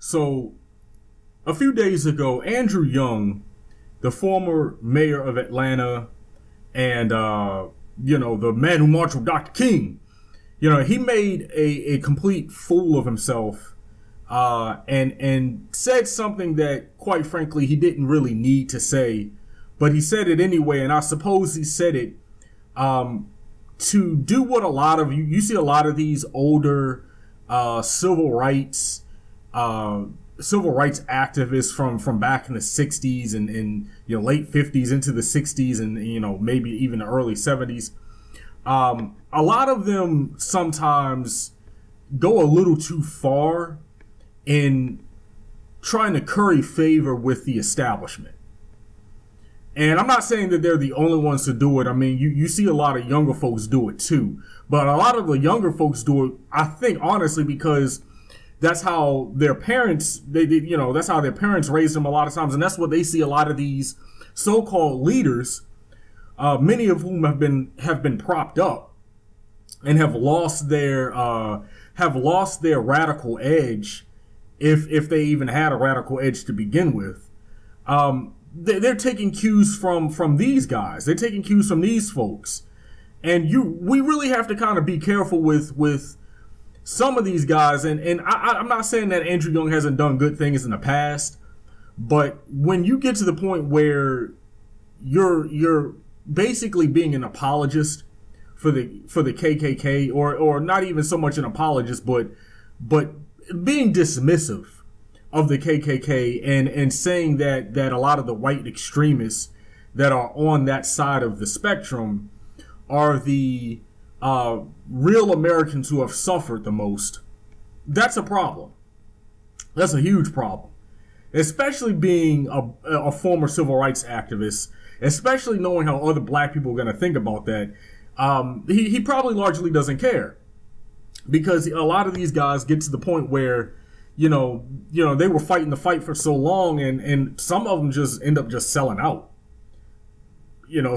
So, a few days ago, Andrew Young, the former mayor of Atlanta, and the man who marched with Dr. King, he made a complete fool of himself, and said something that, quite frankly, he didn't really need to say, but he said it anyway. And I suppose he said it to do what a lot of you see a lot of these older civil rights activists from back in the 60s and late 50s into the 60s and maybe even the early 70s. A lot of them sometimes go a little too far in trying to curry favor with the establishment. And I'm not saying that they're the only ones to do it. I mean, you see a lot of younger folks do it too. But a lot of the younger folks do it, I think, honestly, because that's how their parents, that's how their parents raised them a lot of times. And that's what they see a lot of these so-called leaders, many of whom have been propped up and have lost their radical edge, if they even had a radical edge to begin with. They're taking cues from these guys. They're taking cues from these folks. And we really have to kind of be careful with some of these guys. And I'm not saying that Andrew Young hasn't done good things in the past, but when you get to the point where you're basically being an apologist for the KKK, or not even so much an apologist, but being dismissive of the KKK and saying that a lot of the white extremists that are on that side of the spectrum are the real Americans who have suffered the most, that's a problem. That's a huge problem. Especially being a former civil rights activist, especially knowing how other black people are going to think about that. He probably largely doesn't care, because a lot of these guys get to the point where they were fighting the fight for so long, and some of them just end up just selling out.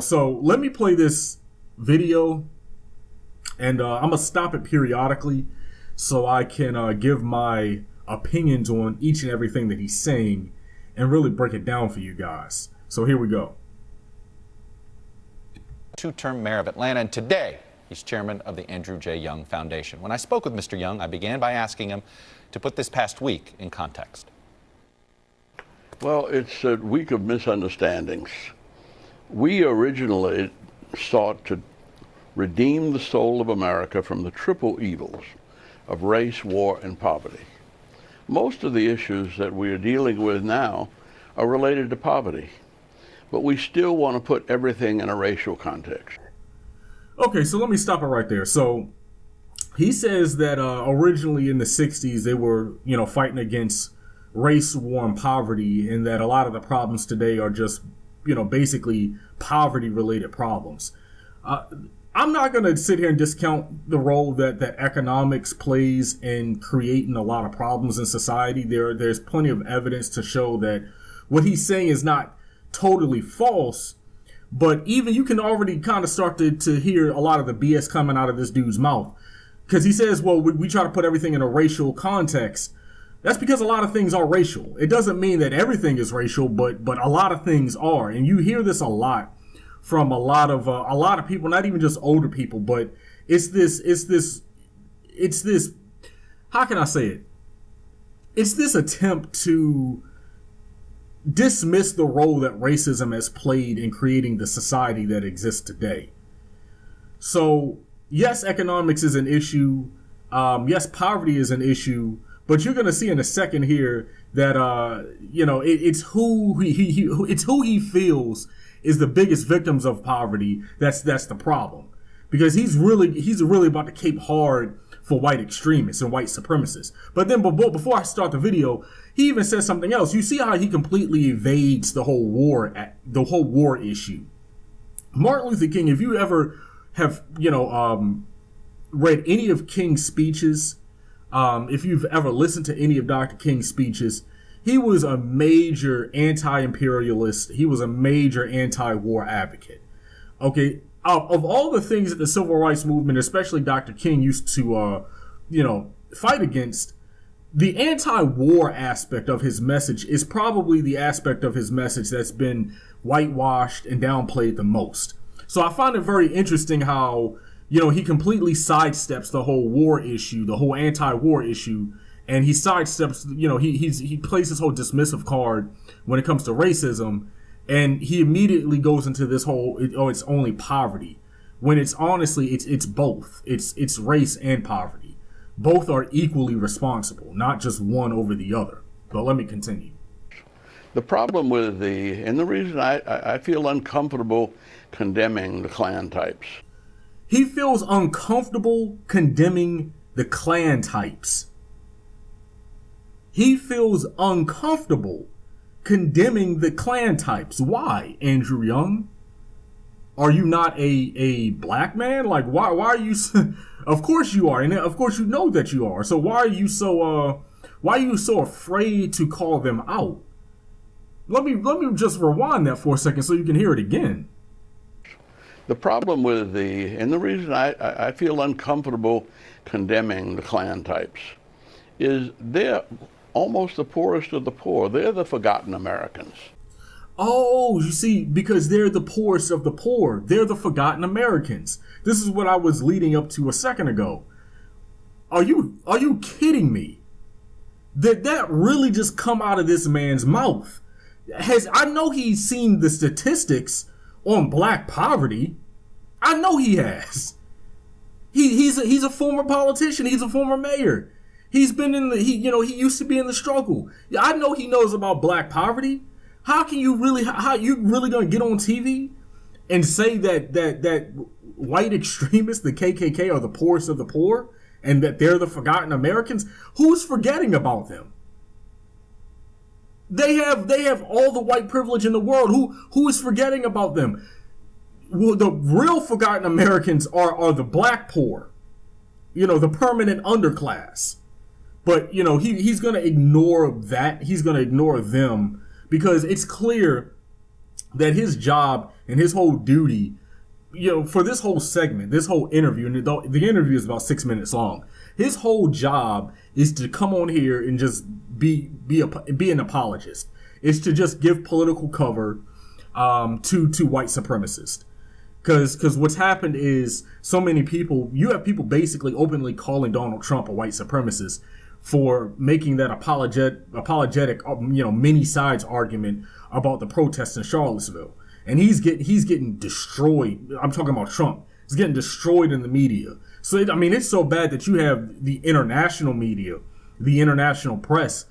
So let me play this video, and I'm gonna stop it periodically so I can give my opinions on each and everything that he's saying and really break it down for you guys. So here we go. Two-term mayor of Atlanta, and today he's chairman of the Andrew J. Young Foundation. When I spoke with Mr. Young, I began by asking him to put this past week in context. Well, it's a week of misunderstandings. We originally sought to redeem the soul of America from the triple evils of race, war, and poverty. Most of the issues that we are dealing with now are related to poverty, but we still want to put everything in a racial context. Okay, so let me stop it right there. So he says that originally in the 60s they were, fighting against race, war, and poverty, and that a lot of the problems today are just, basically poverty-related problems. I'm not going to sit here and discount the role that economics plays in creating a lot of problems in society. There's plenty of evidence to show that what he's saying is not totally false, but even you can already kind of start to hear a lot of the BS coming out of this dude's mouth. Because he says, well, we try to put everything in a racial context. That's because a lot of things are racial. It doesn't mean that everything is racial, but a lot of things are. And you hear this a lot from a lot of people, not even just older people, but it's this, how can I say it? It's this attempt to dismiss the role that racism has played in creating the society that exists today. So, yes, economics is an issue. Yes, poverty is an issue. But you're going to see in a second here that it's who he feels is the biggest victims of poverty. That's the problem, because he's really about to cape hard for white extremists and white supremacists. But then before I start the video, he even says something else. You see how he completely evades the whole war issue. Martin Luther King, if you ever have read any of King's speeches, if you've ever listened to any of Dr. King's speeches, he was a major anti-imperialist. He was a major anti-war advocate. Okay, of all the things that the civil rights movement, especially Dr. King, used to fight against, the anti-war aspect of his message is probably the aspect of his message that's been whitewashed and downplayed the most. So I find it very interesting how, he completely sidesteps the whole war issue, the whole anti-war issue, and he sidesteps, he plays this whole dismissive card when it comes to racism, and he immediately goes into this whole, it's only poverty, when it's honestly, it's both. It's race and poverty. Both are equally responsible, not just one over the other. But let me continue. The problem with and the reason I feel uncomfortable condemning the Klan types. He feels uncomfortable condemning the Klan types. He feels uncomfortable condemning the Klan types. Why, Andrew Young? Are you not a black man? Like, why are you? Of course you are, and of course you know that you are. So why are you so afraid to call them out? Let me just rewind that for a second so you can hear it again. The problem with and the reason I feel uncomfortable condemning the Klan types is they're almost the poorest of the poor. They're the forgotten Americans. Oh, you see, because they're the poorest of the poor. They're the forgotten Americans. This is what I was leading up to a second ago. Are you kidding me? Did that really just come out of this man's mouth? I know he's seen the statistics on black poverty. I know he has. He's a former politician. He's a former mayor. He's been he used to be in the struggle. I know he knows about black poverty. How you really gonna get on TV and say that white extremists, the KKK, are the poorest of the poor and that they're the forgotten Americans? Who's forgetting about them? They have all the white privilege in the world. Who is forgetting about them? Well, the real forgotten Americans are the black poor, the permanent underclass. But he's gonna ignore that. He's gonna ignore them because it's clear that his job and his whole duty, for this whole segment, this whole interview, and the interview is about 6 minutes long. His whole job is to come on here and just be an apologist. It's to just give political cover to white supremacists. Because what's happened is you have people basically openly calling Donald Trump a white supremacist for making that apologetic many sides argument about the protests in Charlottesville. And he's getting destroyed. I'm talking about Trump. He's getting destroyed in the media. So, it's so bad that you have the international media, the international press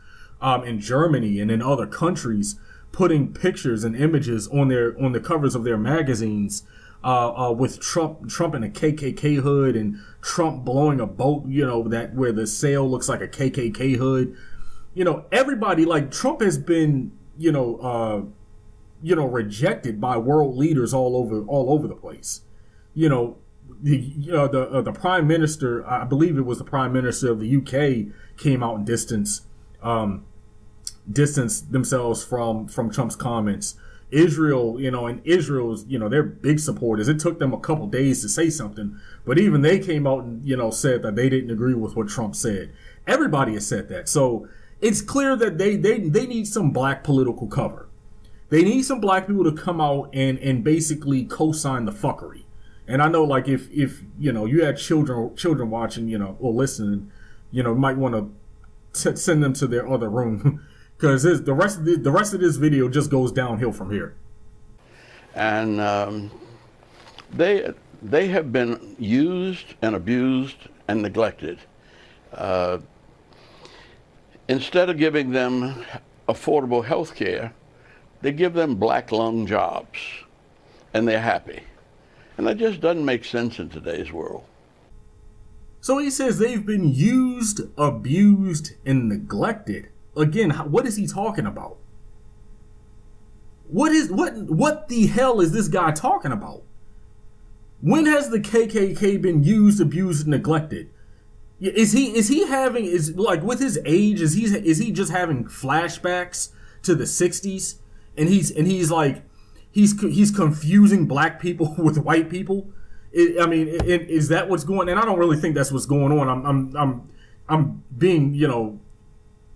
in Germany and in other countries putting pictures and images on the covers of their magazines with Trump in a KKK hood and Trump blowing a boat, that where the sail looks like a KKK hood. Everybody, like, Trump has been, rejected by world leaders all over the place. The prime minister, I believe it was the prime minister of the UK, came out and distanced themselves from Trump's comments. Israel, and Israel's, they're big supporters. It took them a couple days to say something, but even they came out and, said that they didn't agree with what Trump said. Everybody has said that. So it's clear that they need some black political cover. They need some black people to come out and basically co-sign the fuckery. And I know, like, if you had children watching, or listening, might want to send them to their other room. Because the rest of this video just goes downhill from here. And they have been used and abused and neglected. Instead of giving them affordable health care, they give them black lung jobs, and they're happy. And that just doesn't make sense in today's world. So he says they've been used, abused, and neglected. Again, what is he talking about? What the hell is this guy talking about? When has the KKK been used, abused, and neglected? Is he having with his age? Is he just having flashbacks to the 60s? And he's confusing black people with white people. Is that what's going? And I don't really think that's what's going on. I'm being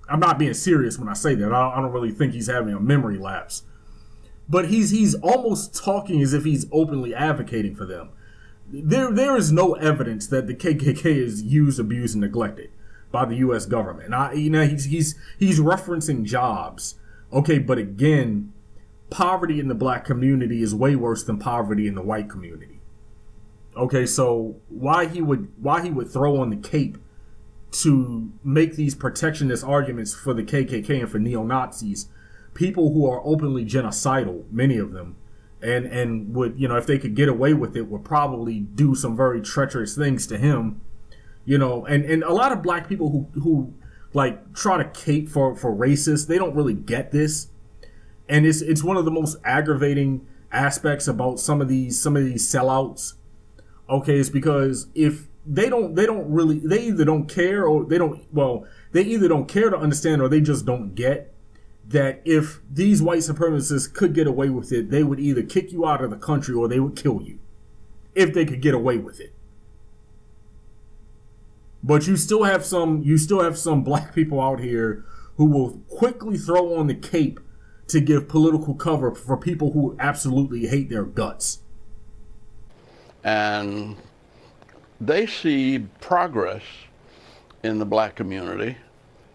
I'm not being serious when I say that. I don't really think he's having a memory lapse. But he's almost talking as if he's openly advocating for them. There is no evidence that the KKK is used, abused, and neglected by the U.S. government. He's referencing jobs. Okay, but again, poverty in the black community is way worse than poverty in the white community. Okay, so why he would throw on the cape to make these protectionist arguments for the KKK and for neo-Nazis, people who are openly genocidal, many of them, and would, if they could get away with it, would probably do some very treacherous things to him, and a lot of black people who like try to cape for racists, they don't really get this. And it's one of the most aggravating aspects about some of these sellouts. Okay, it's because if they either don't care or they either don't care to understand or they just don't get that if these white supremacists could get away with it, they would either kick you out of the country or they would kill you if they could get away with it. But you still have some black people out here who will quickly throw on the cape to give political cover for people who absolutely hate their guts. And they see progress in the black community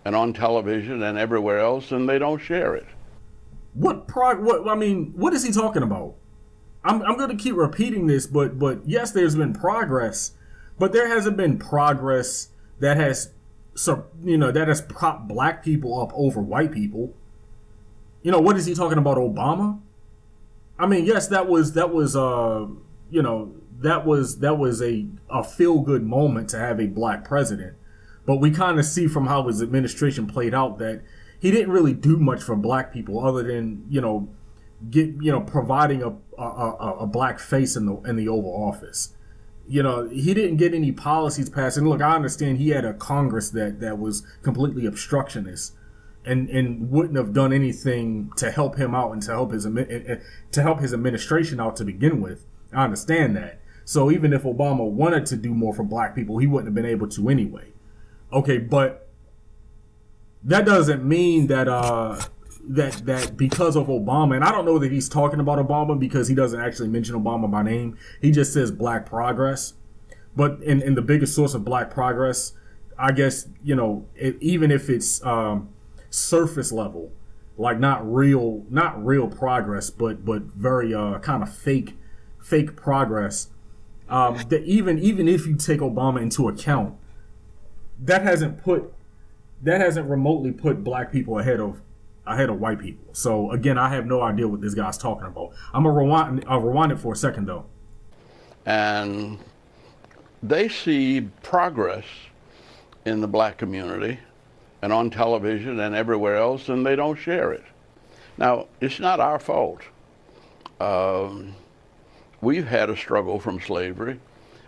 and on television and everywhere else, and they don't share it. What is he talking about? I'm going to keep repeating this, but yes, there's been progress, but there hasn't been progress that has propped black people up over white people. What is he talking about? Obama? I mean, yes, that was a feel-good moment to have a black president. But we kind of see from how his administration played out that he didn't really do much for black people other than, providing a black face in the Oval Office. He didn't get any policies passed. And look, I understand he had a Congress that was completely obstructionist and wouldn't have done anything to help him out and to help his administration out to begin with. I understand that. So even if Obama wanted to do more for black people, he wouldn't have been able to anyway. Okay, but that doesn't mean that that because of Obama, and I don't know that he's talking about Obama because he doesn't actually mention Obama by name. He just says black progress. But in the biggest source of black progress, I guess, even if it's surface level, like not real progress, but very kind of fake progress. That even if you take Obama into account, that hasn't remotely put black people ahead of white people. So again, I have no idea what this guy's talking about. I'll rewind it for a second though. And they see progress in the black community and on television and everywhere else, and they don't share it. Now, it's not our fault. We've had a struggle from slavery,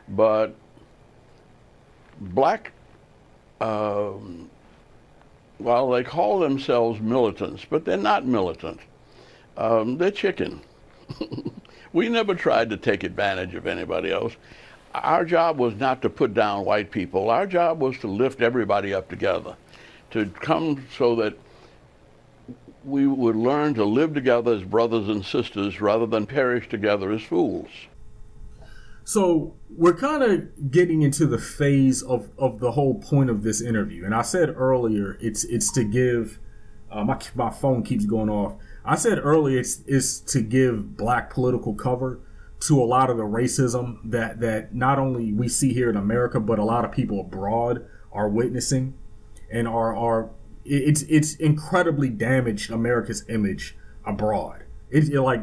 but black, they call themselves militants, but they're not militant. They're chicken. We never tried to take advantage of anybody else. Our job was not to put down white people. Our job was to lift everybody up together, to come so that we would learn to live together as brothers and sisters rather than perish together as fools. So we're kind of getting into the phase of the whole point of this interview. And I said earlier, it's to give, my phone keeps going off. I said earlier, it's to give black political cover to a lot of the racism that not only we see here in America, but a lot of people abroad are witnessing and it's incredibly damaged America's image abroad. It's like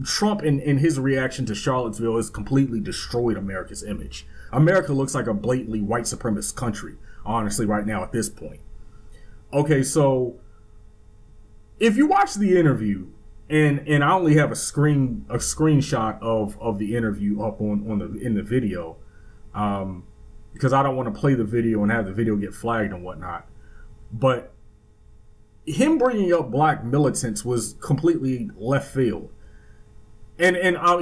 Trump in his reaction to Charlottesville has completely destroyed America's image. America looks like a blatantly white supremacist country, honestly, right now at this point. Okay, so if you watch the interview, and I only have a screenshot of the interview up in the video, because I don't want to play the video and have the video get flagged and whatnot. But him bringing up black militants was completely left field. And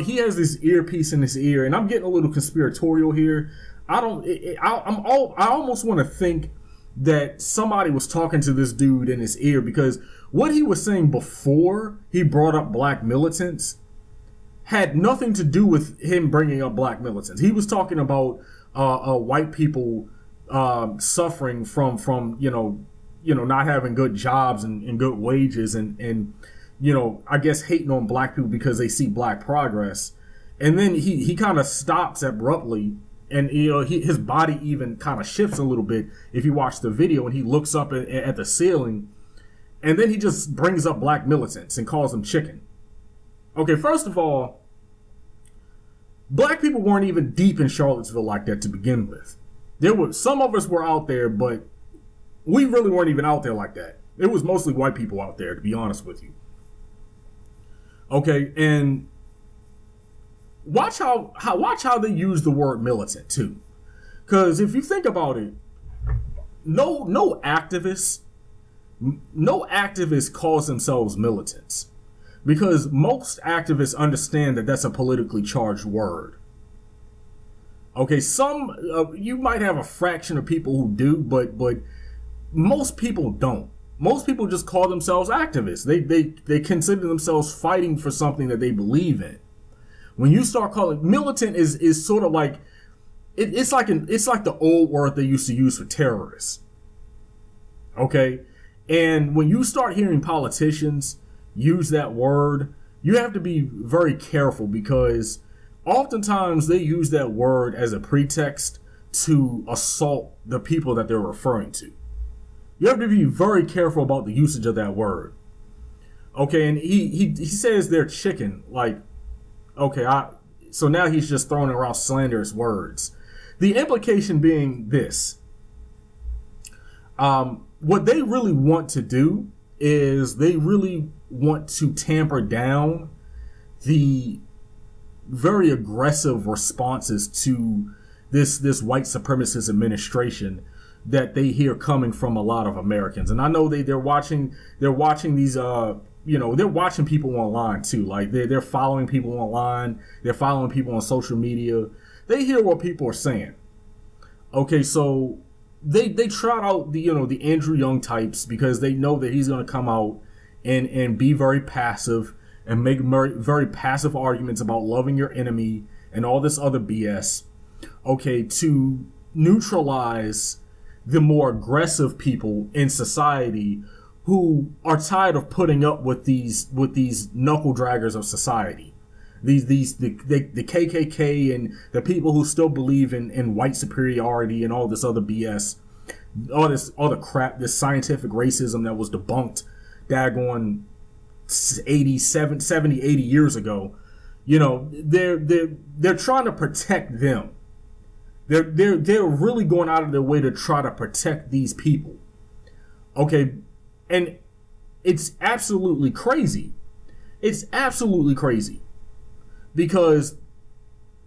he has this earpiece in his ear, and I'm getting a little conspiratorial here. I almost want to think that somebody was talking to this dude in his ear, because what he was saying before he brought up black militants had nothing to do with him bringing up black militants. He was talking about white people suffering from not having good jobs and good wages and I guess hating on black people because they see black progress. And then he kind of stops abruptly, and his body even kind of shifts a little bit if you watch the video, and he looks up at the ceiling, and then he just brings up black militants and calls them chicken. Okay, first of all, black people weren't even deep in Charlottesville like that to begin with. Some of us were out there, but we really weren't even out there like that. It was mostly white people out there, to be honest with you. Okay, and watch how they use the word militant too, because if you think about it, no activists calls themselves militants, because most activists understand that that's a politically charged word. Okay, you might have a fraction of people who do, but most people don't. Most people just call themselves activists. They consider themselves fighting for something that they believe in. When you start calling militant is sort of like it's like the old word they used to use for terrorists. Okay? And when you start hearing politicians use that word, you have to be very careful, because oftentimes they use that word as a pretext to assault the people that they're referring to. You have to be very careful about the usage of that word. Okay, and he says they're chicken, like, okay, so now he's just throwing around slanderous words. The implication being this. What they really want to do is they really want to tamper down the very aggressive responses to this white supremacist administration that they hear coming from a lot of Americans. And I know they're watching these they're watching people online too. Like they're following people online, they're following people on social media. They hear what people are saying. Okay, so they trot out the Andrew Young types, because they know that he's going to come out and be very passive and make very passive arguments about loving your enemy and all this other BS. Okay, to neutralize the more aggressive people in society who are tired of putting up with these knuckle draggers of society, the KKK and the people who still believe in white superiority and all this other BS, all the crap, this scientific racism that was debunked daggone 70, 80 years ago. They're trying to protect them. They're really going out of their way to try to protect these people. Okay, and it's absolutely crazy. It's absolutely crazy, because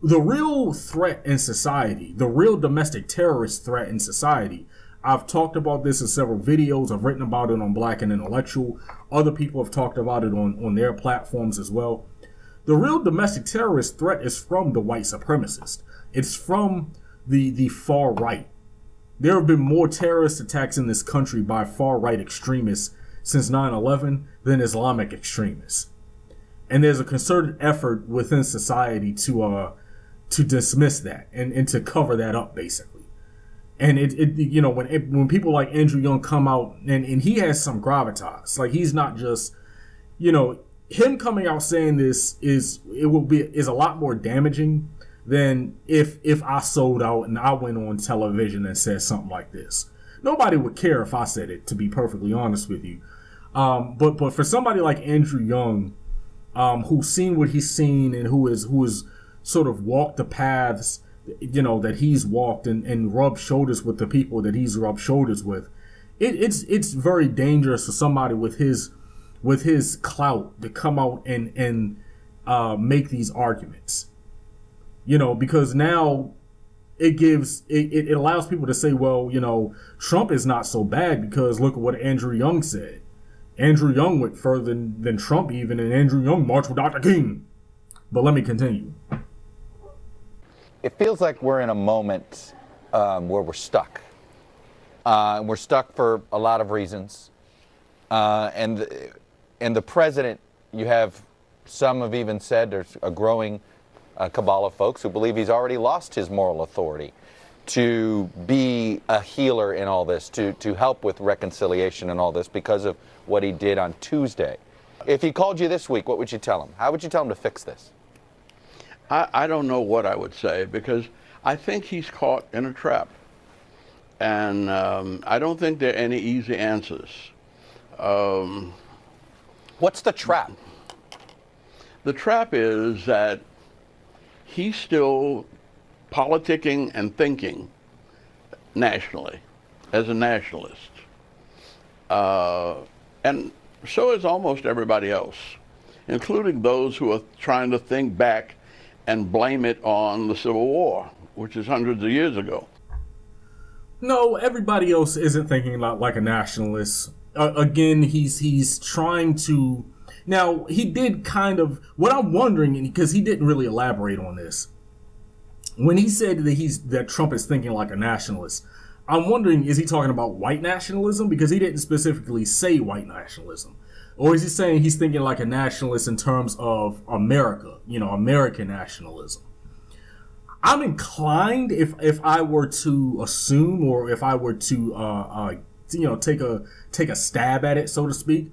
the real threat in society, the real domestic terrorist threat in society, I've talked about this in several videos. I've written about it on Black and Intellectual. Other people have talked about it on their platforms as well. The real domestic terrorist threat is from the white supremacist. It's from the far right. There have been more terrorist attacks in this country by far right extremists since 9/11 than Islamic extremists. And there's a concerted effort within society to dismiss that and to cover that up, basically. And when people like Andrew Young come out, and he has some gravitas, like he's not just, him coming out saying this is a lot more damaging than if I sold out and I went on television and said something like this. Nobody would care if I said it, to be perfectly honest with you. But for somebody like Andrew Young, who's seen what he's seen and who is sort of walked the paths, that he's walked and rubbed shoulders with the people that he's rubbed shoulders with, it's very dangerous for somebody with his clout to come out and make these arguments. Because now it allows people to say, well, Trump is not so bad because look at what Andrew Young said. Andrew Young went further than Trump even, and Andrew Young marched with Dr. King. But let me continue. It feels like we're in a moment where we're stuck. and we're stuck for a lot of reasons. And the president, you have some have even said there's a growing cabal of folks who believe he's already lost his moral authority to be a healer in all this, to help with reconciliation and all this because of what he did on Tuesday. If he called you this week, what would you tell him? How would you tell him to fix this? I don't know what I would say, because I think he's caught in a trap. And I don't think there are any easy answers. What's the trap? The trap is that he's still politicking and thinking nationally, as a nationalist. And so is almost everybody else, including those who are trying to think back and blame it on the Civil War, which is hundreds of years ago. No, everybody else isn't thinking like a nationalist. Again, he's trying to. Now, he did kind of. What I'm wondering, because he didn't really elaborate on this, when he said that Trump is thinking like a nationalist, I'm wondering, is he talking about white nationalism? Because he didn't specifically say white nationalism. Or is he saying he's thinking like a nationalist in terms of America, American nationalism? I'm inclined, if I were to assume, or if I were to, take a stab at it, so to speak,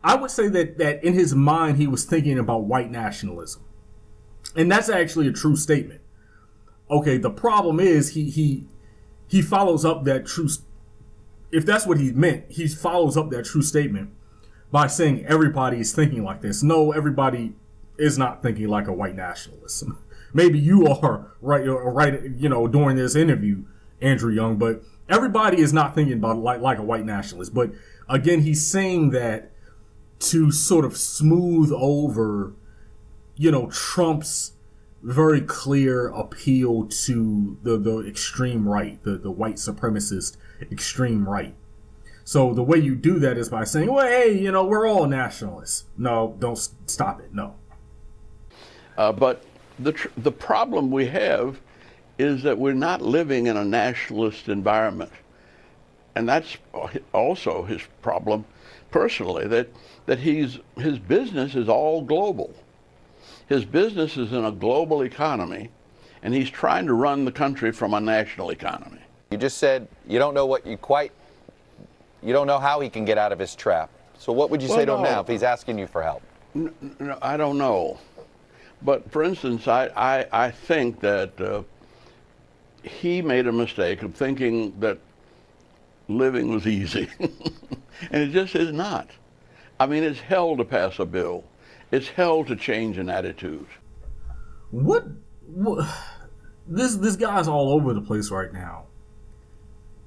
I would say that in his mind he was thinking about white nationalism, and that's actually a true statement. Okay, the problem is he follows up that true. If that's what he meant, he follows up that true statement by saying everybody is thinking like this. No, everybody is not thinking like a white nationalist. Maybe you are right, during this interview, Andrew Young, but everybody is not thinking about like a white nationalist. But again, he's saying that to sort of smooth over, Trump's very clear appeal to the extreme right, the white supremacist extreme right. So the way you do that is by saying, well, hey, we're all nationalists. No, don't stop it. No. But the problem we have is that we're not living in a nationalist environment. And that's also his problem personally, that his business is all global. His business is in a global economy, and he's trying to run the country from a national economy. You just said you don't know you don't know how he can get out of his trap. So what would you say to him now if he's asking you for help? No, I don't know. But for instance, I think that he made a mistake of thinking that living was easy. And it just is not. I mean, it's hell to pass a bill. It's hell to change an attitude. What this guy's all over the place right now.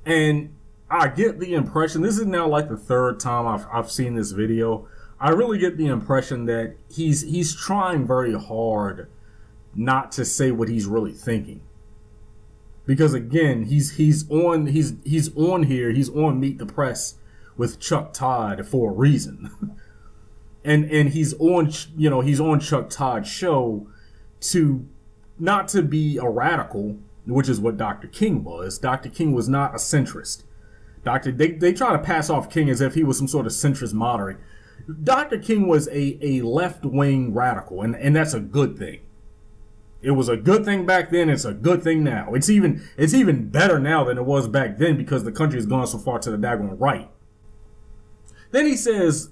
And I get the impression, this is now like the third time I've seen this video. I really get the impression that he's trying very hard not to say what he's really thinking. Because again, he's on Meet the Press with Chuck Todd for a reason. and he's on Chuck Todd's show not to be a radical, which is what Dr. King was. Dr. King was not a centrist. They try to pass off King as if he was some sort of centrist moderate. Dr. King was a left-wing radical, and that's a good thing. It was a good thing back then. It's a good thing now. It's even better now than it was back then because the country has gone so far to the daggone right. Then he says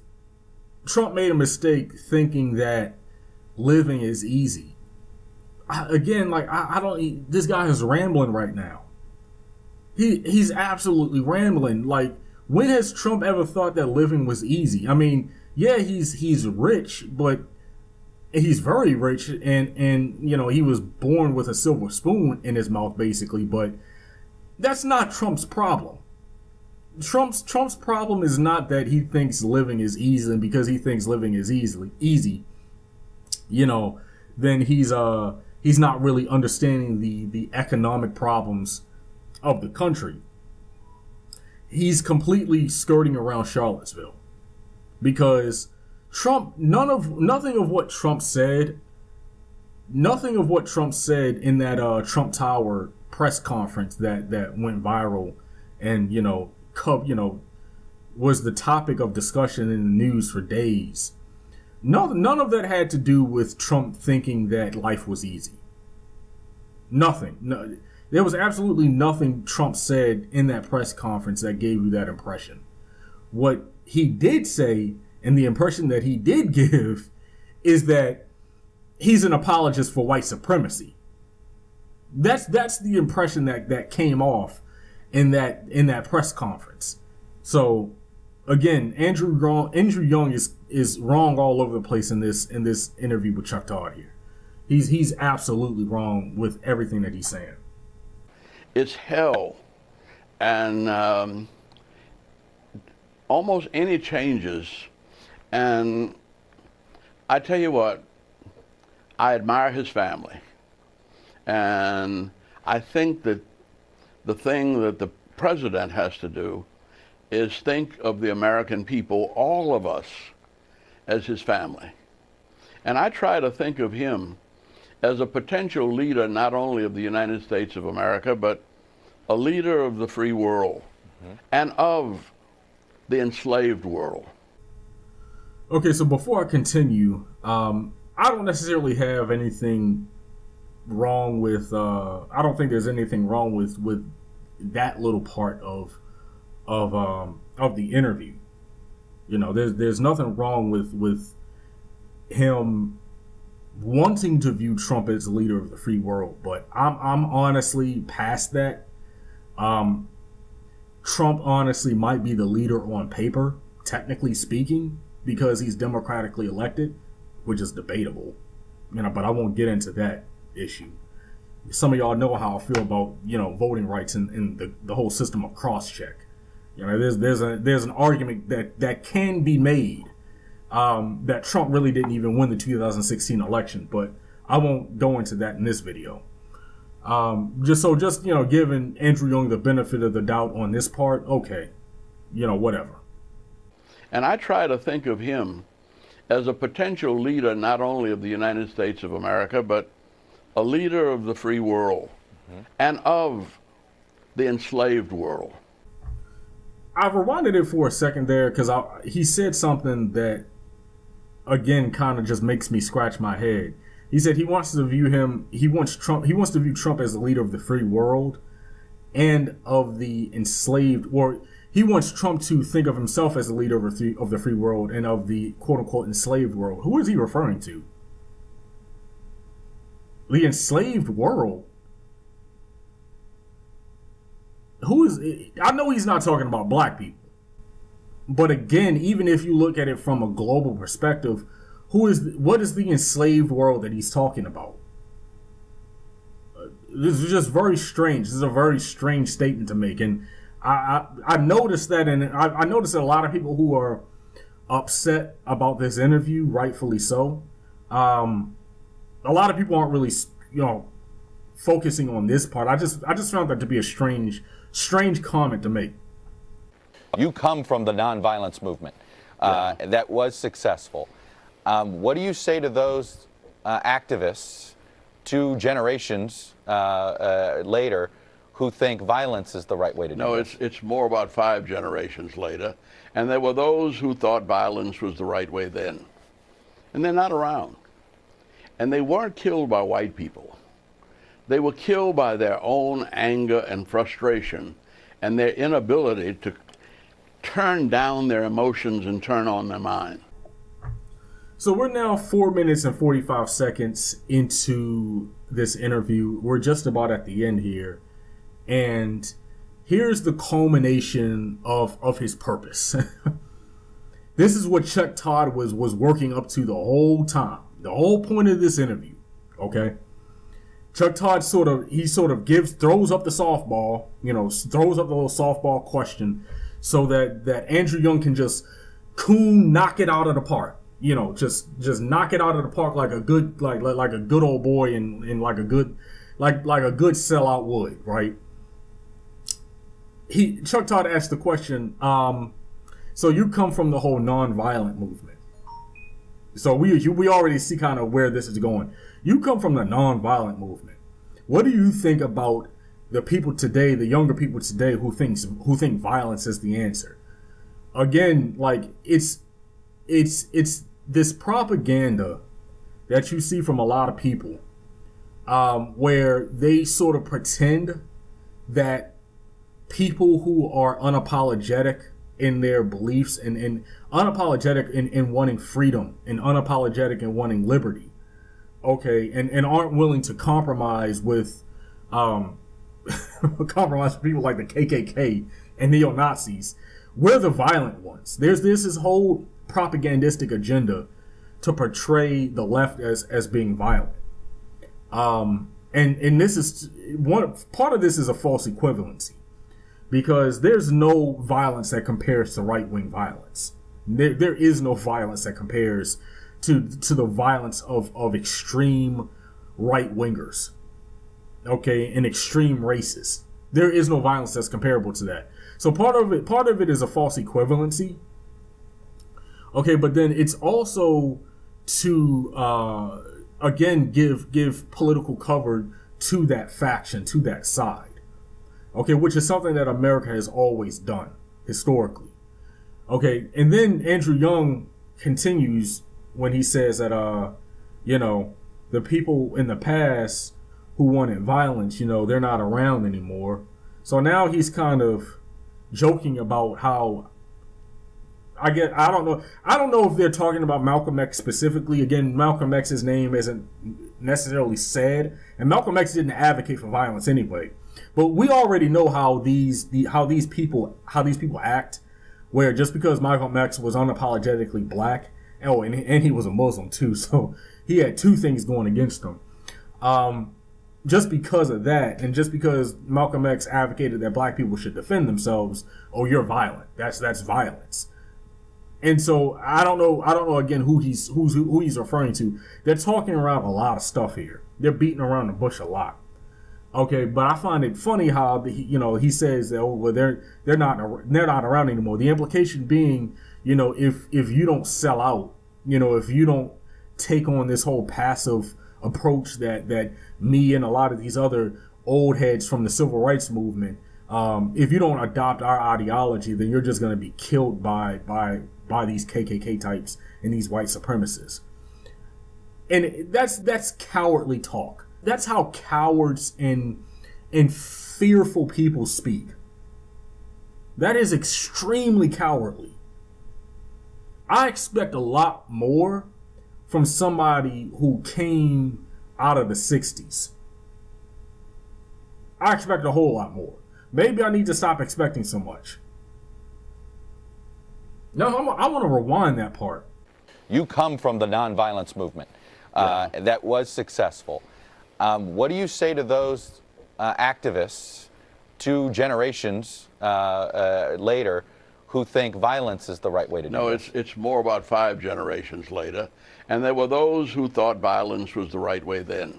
Trump made a mistake thinking that living is easy. This guy is rambling right now. He's absolutely rambling. Like, when has Trump ever thought that living was easy? I mean, yeah, he's rich, but he's very rich, and he was born with a silver spoon in his mouth, basically. But that's not Trump's problem. Trump's problem is not that he thinks living is easy, and because he thinks living is easy, then he's not really understanding the economic problems of the country. He's completely skirting around Charlottesville because nothing of what Trump said in that Trump Tower press conference that went viral and was the topic of discussion in the news for days. None of that had to do with Trump thinking that life was easy. Nothing. No, there was absolutely nothing Trump said in that press conference that gave you that impression. What he did say, and the impression that he did give, is that he's an apologist for white supremacy. That's the impression that came off in that press conference. So again, Andrew Young is wrong all over the place in this interview with Chuck Todd here. He's absolutely wrong with everything that he's saying. It's hell, and almost any changes. And I tell you what, I admire his family, and I think that the thing that the president has to do is think of the American people, all of us, as his family. And I try to think of him as a potential leader not only of the United States of America, but a leader of the free world and of the enslaved world. Okay, so before I continue, I don't necessarily have anything wrong with. I don't think there's anything wrong with that little part of the interview. There's nothing wrong with him wanting to view Trump as the leader of the free world, but I'm honestly past that. Trump honestly might be the leader on paper, technically speaking, because he's democratically elected, which is debatable. But I won't get into that issue. Some of y'all know how I feel about voting rights and the whole system of cross-check. There's an argument that can be made that Trump really didn't even win the 2016 election, but I won't go into that in this video. Just giving Andrew Young the benefit of the doubt on this part, okay, whatever. And I try to think of him as a potential leader not only of the United States of America, but a leader of the free world and of the enslaved world. I rewinded it for a second there because he said something that, again, kind of just makes me scratch my head. He said he wants to view Trump as the leader of the free world and of the enslaved, or he wants Trump to think of himself as the leader of the free world and of the quote-unquote enslaved world. Who is he referring to? The enslaved world? I know he's not talking about black people. But again, even if you look at it from a global perspective, what is the enslaved world that he's talking about? This is just very strange. This is a very strange statement to make. And I noticed that, and I noticed that a lot of people who are upset about this interview, rightfully so. A lot of people aren't really, focusing on this part. I just found that to be a strange comment to make. You come from the nonviolence movement that was successful. What do you say to those activists 2 generations later who think violence is the right way to do it? No, it's more about 5 generations later. And there were those who thought violence was the right way then. And they're not around. And they weren't killed by white people. They were killed by their own anger and frustration and their inability to turn down their emotions and turn on their mind. So we're now 4 minutes and 45 seconds into this interview. We're just about at the end here. And here's the culmination of his purpose. This is what Chuck Todd was working up to the whole time. The whole point of this interview. Okay? Chuck Todd throws up the softball, throws up the little softball question so that Andrew Young can just knock it out of the park. Just knock it out of the park like a good like a good old boy and like a good sellout would, right? Chuck Todd asked the question, so you come from the whole nonviolent movement. So we already see kind of where this is going. You come from the nonviolent movement. What do you think about the people today, the younger people today who think violence is the answer. Again, like it's this propaganda that you see from a lot of people, where they sort of pretend that people who are unapologetic in their beliefs and unapologetic in wanting freedom and unapologetic in wanting liberty, okay, and aren't willing to compromise with compromise with people like the KKK and neo-Nazis. We're the violent ones. There's this whole propagandistic agenda to portray the left as being violent. And this is part of this is a false equivalency, because there's no violence that compares to right-wing violence. There is no violence that compares to the violence of extreme right-wingers, okay, and extreme racists. There is no violence that's comparable to that. So part of it is a false equivalency. Okay, but then it's also to again give political cover to that faction, to that side. Okay, which is something that America has always done historically. Okay, and then Andrew Young continues when he says that the people in the past who wanted violence, they're not around anymore. So now he's kind of joking about how I don't know if they're talking about Malcolm X specifically. Again, Malcolm X's name isn't necessarily said, and Malcolm X didn't advocate for violence anyway. But we already know how these people act, where just because Malcolm X was unapologetically black, and he was a Muslim too, so he had two things going against him. Just because of that, and just because Malcolm X advocated that black people should defend themselves, you're violent. That's violence. And so I don't know again who he's referring to. They're talking around a lot of stuff here. They're beating around the bush a lot. Okay, but I find it funny how he says that they're not around anymore. The implication being, if you don't sell out, if you don't take on this whole passive approach that me and a lot of these other old heads from the civil rights movement, if you don't adopt our ideology, then you're just going to be killed by these KKK types and these white supremacists. And that's cowardly talk. That's how cowards and fearful people speak. That is extremely cowardly. I expect a lot more from somebody who came out of the 60s. I expect a whole lot more. Maybe I need to stop expecting so much. No, I want to rewind that part. You come from the nonviolence movement that was successful. What do you say to those activists 2 generations later who think violence is the right way to do it? No, it's more about 5 generations later. And there were those who thought violence was the right way then.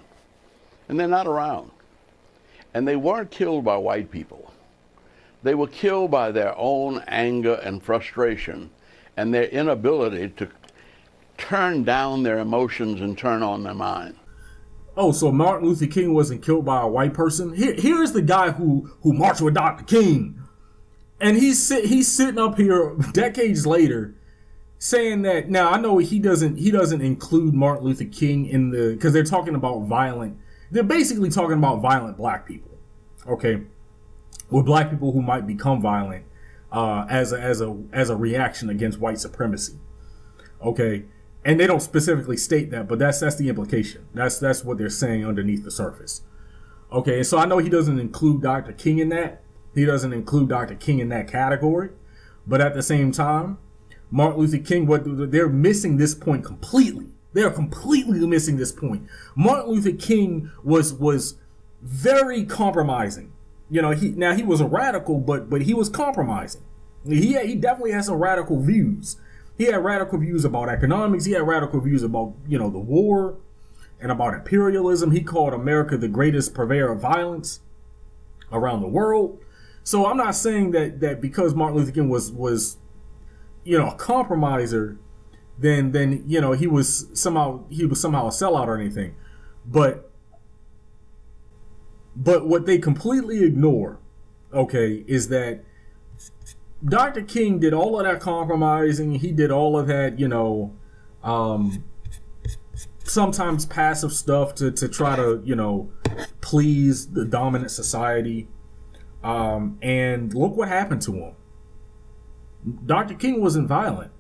And they're not around. And they weren't killed by white people. They were killed by their own anger and frustration and their inability to turn down their emotions and turn on their mind. Oh, so Martin Luther King wasn't killed by a white person? Here's the guy who marched with Dr. King. And he's sitting up here decades later saying that, now I know he doesn't include Martin Luther King in because they're talking about they're basically talking about violent black people. Okay. With black people who might become violent as a reaction against white supremacy. Okay. And they don't specifically state that, but that's the implication. That's what they're saying underneath the surface. Okay, and so I know he doesn't include Dr. King in that. He doesn't include Dr. King in that category. But at the same time, Martin Luther King, they're missing this point completely. They're completely missing this point. Martin Luther King was very compromising. He was a radical, but he was compromising. He definitely had some radical views. He had radical views about economics. He had radical views about, the war and about imperialism. He called America the greatest purveyor of violence around the world. So I'm not saying that because Martin Luther King was a compromiser, then he was somehow a sellout or anything. But But what they completely ignore, okay, is that Dr. King did all of that compromising. He did all of that, sometimes passive stuff to try to, please the dominant society. And look what happened to him. Dr. King wasn't violent.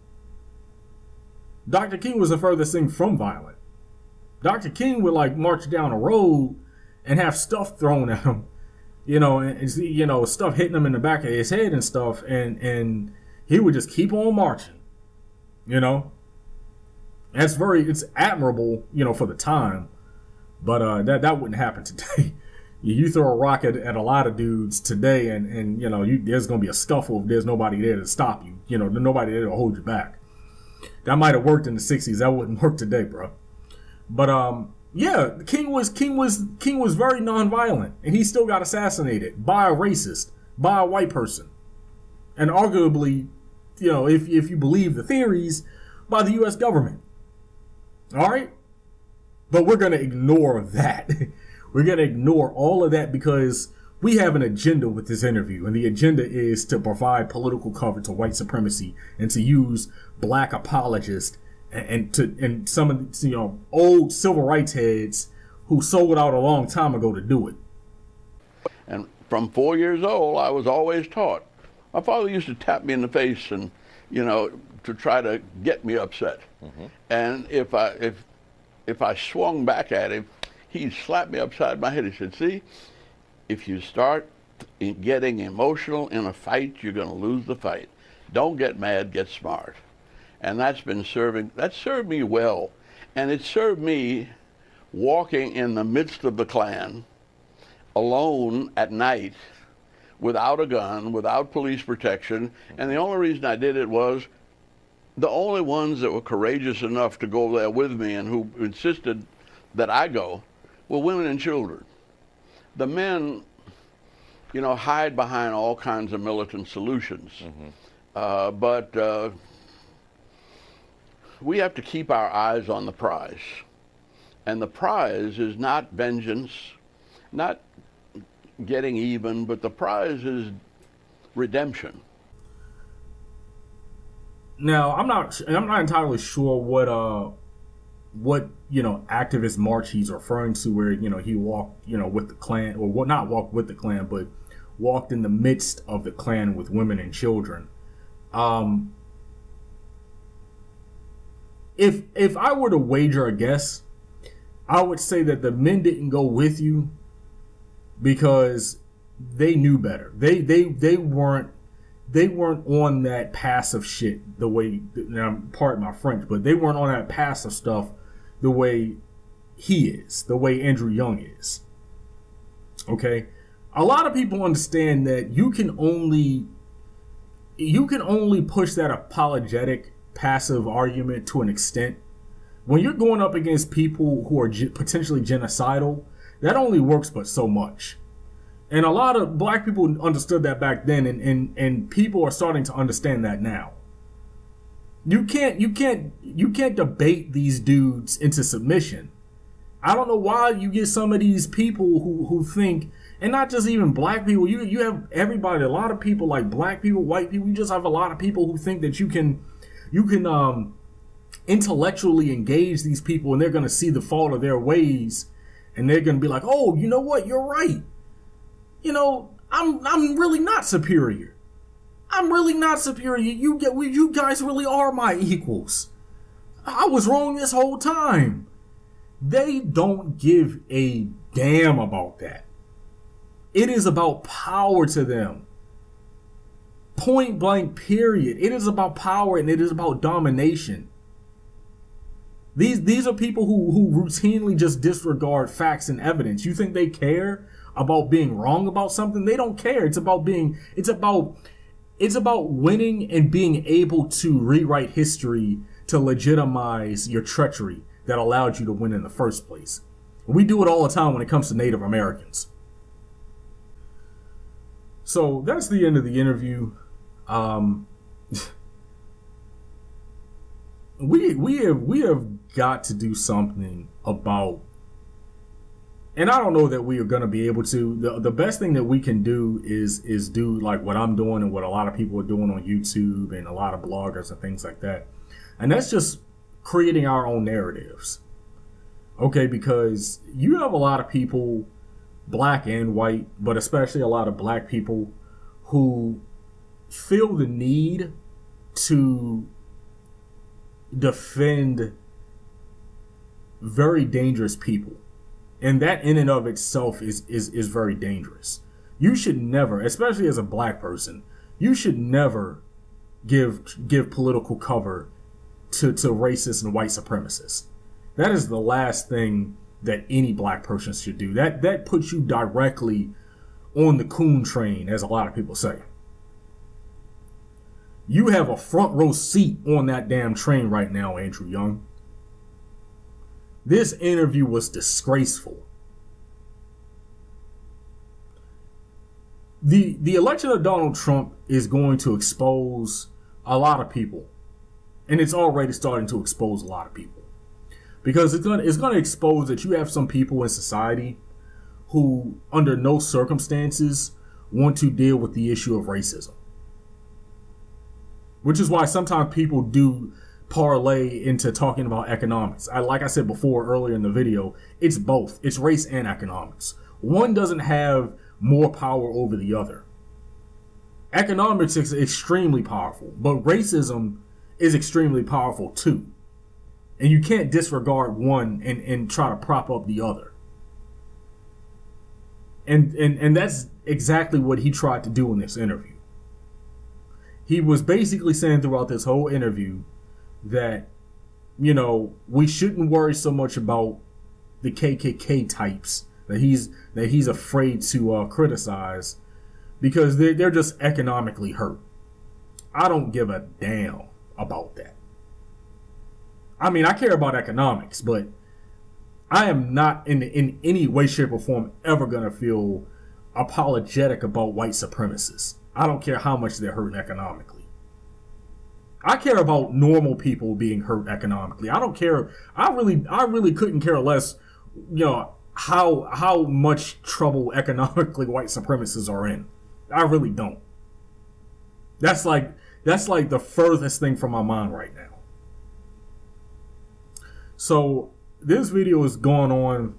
Dr. King was the furthest thing from violent. Dr. King would march down a road and have stuff thrown at him, and stuff hitting him in the back of his head and stuff, and he would just keep on marching. It's admirable, for the time, but that wouldn't happen today. You throw a rock at a lot of dudes today, and there's gonna be a scuffle if there's nobody there to stop you. Nobody there to hold you back. That might have worked in the '60s. That wouldn't work today, bro. But King was very nonviolent, and he still got assassinated by a racist, by a white person, and arguably, if you believe the theories, by the U.S. government. All right, but we're gonna ignore that. We're gonna ignore all of that because we have an agenda with this interview, and the agenda is to provide political cover to white supremacy and to use black apologists and some of the, old civil rights heads who sold out a long time ago to do it. And from 4 years old, I was always taught. My father used to tap me in the face and, to try to get me upset. Mm-hmm. And if I swung back at him, he'd slap me upside my head. He said, "See, if you start getting emotional in a fight, you're going to lose the fight. Don't get mad, get smart." And that served me well. And it served me walking in the midst of the Klan, alone at night, without a gun, without police protection. And the only reason I did it was the only ones that were courageous enough to go there with me and who insisted that I go were women and children. The men, hide behind all kinds of militant solutions. Mm-hmm. But we have to keep our eyes on the prize. And the prize is not vengeance, not getting even, but the prize is redemption. Now, I'm not entirely sure what activist march he's referring to, where he walked with the Klan, or not walked with the Klan, but walked in the midst of the Klan with women and children. If I were to wager a guess, I would say that the men didn't go with you because they knew better. They weren't on that passive shit the way, now pardon my French, but they weren't on that passive stuff the way he is, the way Andrew Young is. Okay? A lot of people understand that you can only push that apologetic passive argument to an extent. When you're going up against people who are potentially genocidal, that only works but so much. And a lot of black people understood that back then, and people are starting to understand that now. You can't debate these dudes into submission. I don't know why you get some of these people who think, and not just even black people, you have everybody, a lot of people like black people, white people, you just have a lot of people who think that you can intellectually engage these people, and they're going to see the fault of their ways, and they're going to be like, "Oh, you know what? You're right. I'm really not superior. I'm really not superior. You guys really are my equals. I was wrong this whole time." They don't give a damn about that. It is about power to them. Point blank, period. It is about power, and it is about domination. These are people who routinely just disregard facts and evidence. You think they care about being wrong about something? They don't care. It's about winning and being able to rewrite history to legitimize your treachery that allowed you to win in the first place. We do it all the time when it comes to Native Americans. So that's the end of the interview. We have got to do something about and I don't know that we are going to be able to. The best thing that we can do is do like what I'm doing and what a lot of people are doing on YouTube and a lot of bloggers and things like that. And that's just creating our own narratives. Okay, because you have a lot of people, black and white, but especially a lot of black people who feel the need to defend very dangerous people. And that in and of itself is very dangerous. You should never, especially as a black person, you should never give political cover to racists and white supremacists. That is the last thing that any black person should do. That puts you directly on the coon train, as a lot of people say. You have a front row seat on that damn train right now, Andrew Young. This interview was disgraceful. The election of Donald Trump is going to expose a lot of people. And it's already starting to expose a lot of people. Because it's going to expose that you have some people in society who, under no circumstances, want to deal with the issue of racism. Which is why sometimes people do parlay into talking about economics. Like I said before earlier in the video, it's both. It's race and economics. One doesn't have more power over the other. Economics is extremely powerful, but racism is extremely powerful too. And you can't disregard one and try to prop up the other. And that's exactly what he tried to do in this interview. He was basically saying throughout this whole interview that, you know, we shouldn't worry so much about the KKK types that he's afraid to criticize because they're just economically hurt. I don't give a damn about that. I mean, I care about economics, but I am not in any way, shape, or form ever gonna feel apologetic about white supremacists. I don't care how much they're hurting economically. I care about normal people being hurt economically. I don't care. I really couldn't care less, you know, how much trouble economically white supremacists are in. I really don't. That's like the furthest thing from my mind right now. So this video is going on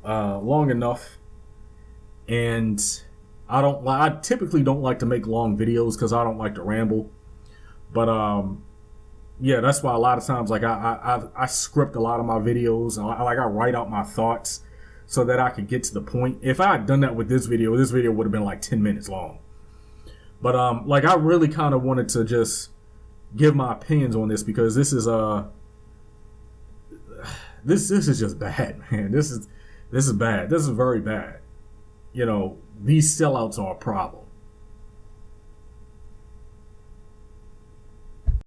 long enough, and I typically don't like to make long videos because I don't like to ramble. But yeah, that's why a lot of times like I script a lot of my videos and I write out my thoughts so that I could get to the point. If I had done that with this video would have been like 10 minutes long. But like I really kind of wanted to just give my opinions on this because this is this is just bad, man. This is bad. This is very bad. You know, these sellouts are a problem.